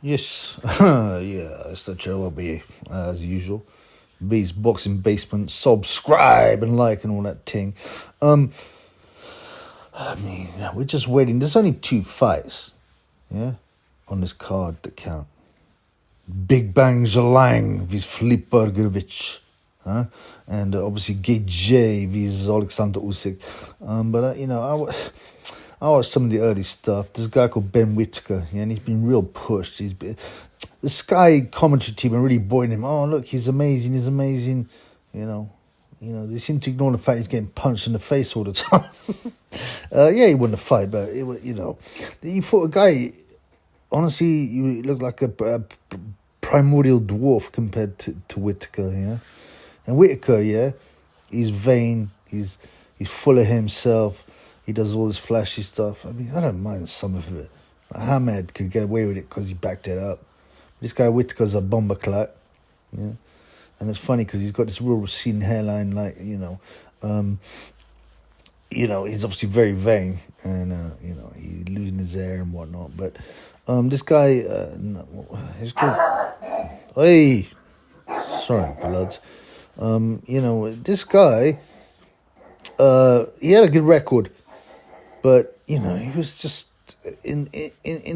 Yes, yeah, it's the Joe B as usual. B's Boxing Basement, subscribe and like and all that ting. Um, I mean, we're just waiting. There's only two fights, yeah, on this card that count. Big Bang Jalang vs Filip Bergovic, huh? And obviously Gage vs Alexander Usyk. I watched some of the early stuff. This guy called Ben Whitaker, yeah, and he's been real pushed. The Sky commentary team are really buoying him. Oh, look, he's amazing, you know. They seem to ignore the fact he's getting punched in the face all the time. Yeah, he won the fight, but he fought a guy. Honestly, you look like a primordial dwarf compared to Whittaker, yeah. And Whittaker, yeah, he's vain. He's full of himself. He does all this flashy stuff. I mean, I don't mind some of it. Hamed could get away with it because he backed it up. This guy Whittaker's a bomber clat, yeah. And it's funny because he's got this real receding hairline, he's obviously very vain, and he's losing his hair and whatnot. But this guy, he's called. Hey, sorry, bloods. This guy, he had a good record, but he was just in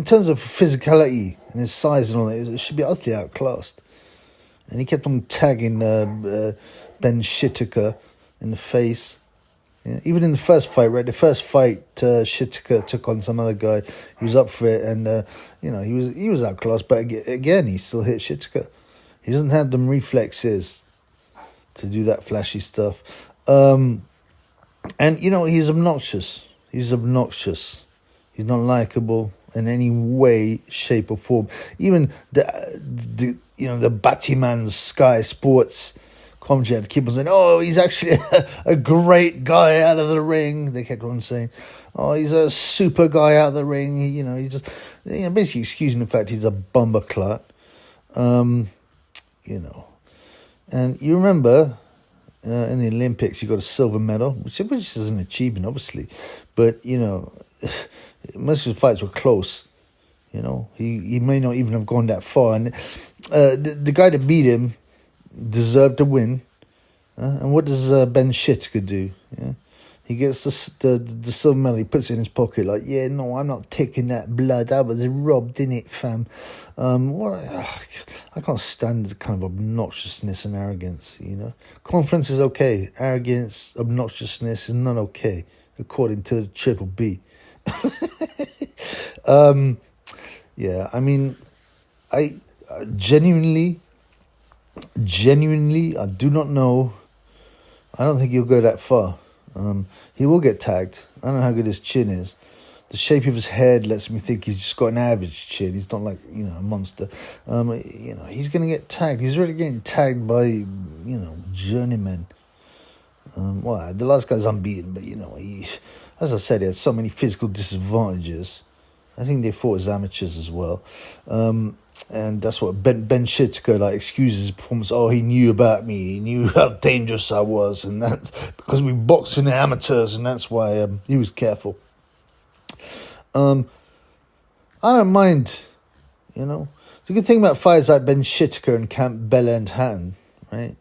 terms of physicality and his size and all that, it should be utterly outclassed. And he kept on tagging Ben Whitaker in the face. Yeah, even in the first fight, right? The first fight, Whittaker took on some other guy. He was up for it, and he was outclassed. But again, he still hit Whittaker. He doesn't have them reflexes to do that flashy stuff, and he's obnoxious. He's obnoxious. He's not likable in any way, shape, or form. Even the Battyman's Sky Sports commentary had to keep on saying, "Oh, he's actually a great guy out of the ring." They kept on saying, "Oh, he's a super guy out of the ring." He's just basically excusing the fact he's a bumper clut. And you remember in the Olympics, you got a silver medal, which is an achievement, obviously, but most of the fights were close. He may not even have gone that far, and the guy that beat him deserved to win. And what does Ben Whitaker do? Yeah, he gets the silver medal. He puts it in his pocket, like, yeah, no, I'm not taking that blood. I was robbed, innit, fam? I can't stand the kind of obnoxiousness and arrogance. Confidence is okay. Arrogance, obnoxiousness is not okay, according to the Triple B. Yeah, I mean, I genuinely, I do not know. I don't think he'll go that far. He will get tagged. I don't know how good his chin is. The shape of his head lets me think he's just got an average chin. He's not like, a monster. He's going to get tagged. He's already getting tagged by, journeymen. The last guy's unbeaten, but, he, as I said, he had so many physical disadvantages. I think they fought as amateurs as well. And that's what Ben Whitaker excuses his performance. Oh, he knew about me. He knew how dangerous I was, and that's because we boxed in the amateurs, and that's why he was careful. I don't mind. The good thing about fights like Ben Whitaker and Camp BELLEND Hatton, right,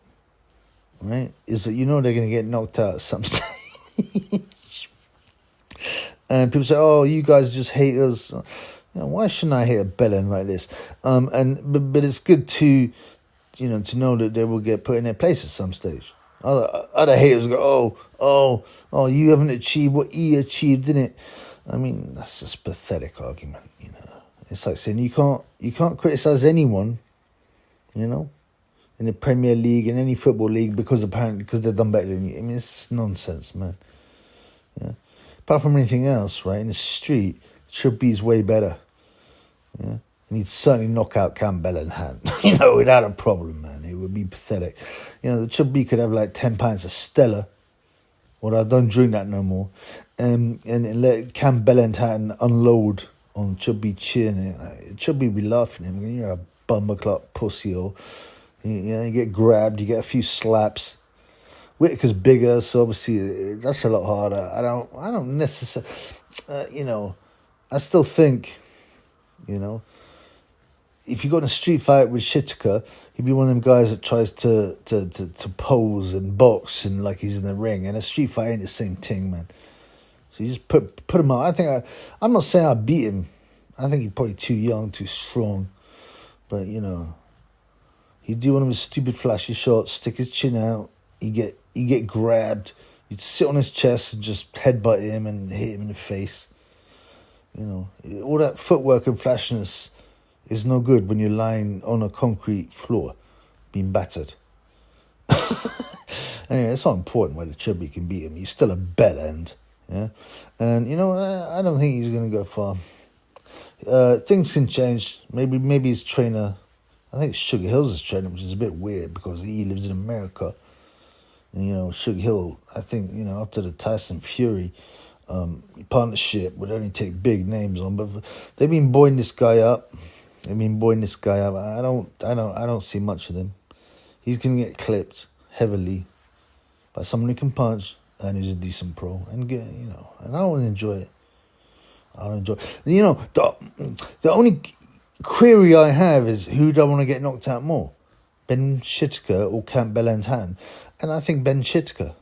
is that they're going to get knocked out at some stage. And people say, "Oh, you guys just hate us." Why shouldn't I hate a BELLEND like this? But it's good to know that they will get put in their place at some stage. Other haters go, oh, you haven't achieved what he achieved, didn't it? I mean, that's just a pathetic argument. It's like saying you can't criticize anyone, in the Premier League and any football league because they've done better than you. I mean, it's nonsense, man. Yeah. Apart from anything else, right, in the street, Triple B is way better. Yeah, and he'd certainly knock out Camp BELLEND Hatton, without a problem, man. It would be pathetic. The Triple B could have 10 pints of Stella. Well, I don't drink that no more. And let Camp BELLEND Hatton unload on Triple B chin. Triple B would be laughing at him. You're a bummer clock pussy, or you get grabbed, you get a few slaps. Whittaker's bigger, so obviously that's a lot harder. I don't necessarily, I still think, if you got in a street fight with Whittaker, he'd be one of them guys that tries to pose and box and like he's in the ring. And a street fight ain't the same thing, man. So you just put him out. I'm not saying I beat him. I think he's probably too young, too strong. But, you know, he'd do one of his stupid flashy shots, stick his chin out, he'd get grabbed. You'd sit on his chest and just headbutt him and hit him in the face. You know, all that footwork and flashiness is no good when you're lying on a concrete floor being battered. Anyway, it's not important whether Chubby can beat him. He's still a BELLEND. Yeah, and you know, I don't think he's going to go far. Things can change. Maybe his trainer, I think Sugar Hill's his trainer, which is a bit weird because he lives in America. And, you know, Sugar Hill, I think, you know, after the Tyson Fury partnership would only take big names on, but they've been buoying this guy up. I don't see much of him. He's going to get clipped heavily by someone who can punch and who's a decent pro and get, you know, and I want to enjoy it. You know, the only query I have is who do I want to get knocked out more, Ben Whitaker or Camp Bellend's hand? And I think Ben Whitaker.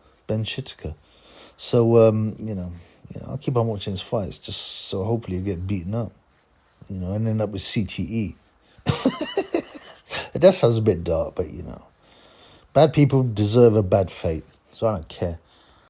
So you know, I'll keep on watching his fights just so hopefully he'll get beaten up, you know, and end up with CTE. That sounds a bit dark, but you know, bad people deserve a bad fate, so I don't care.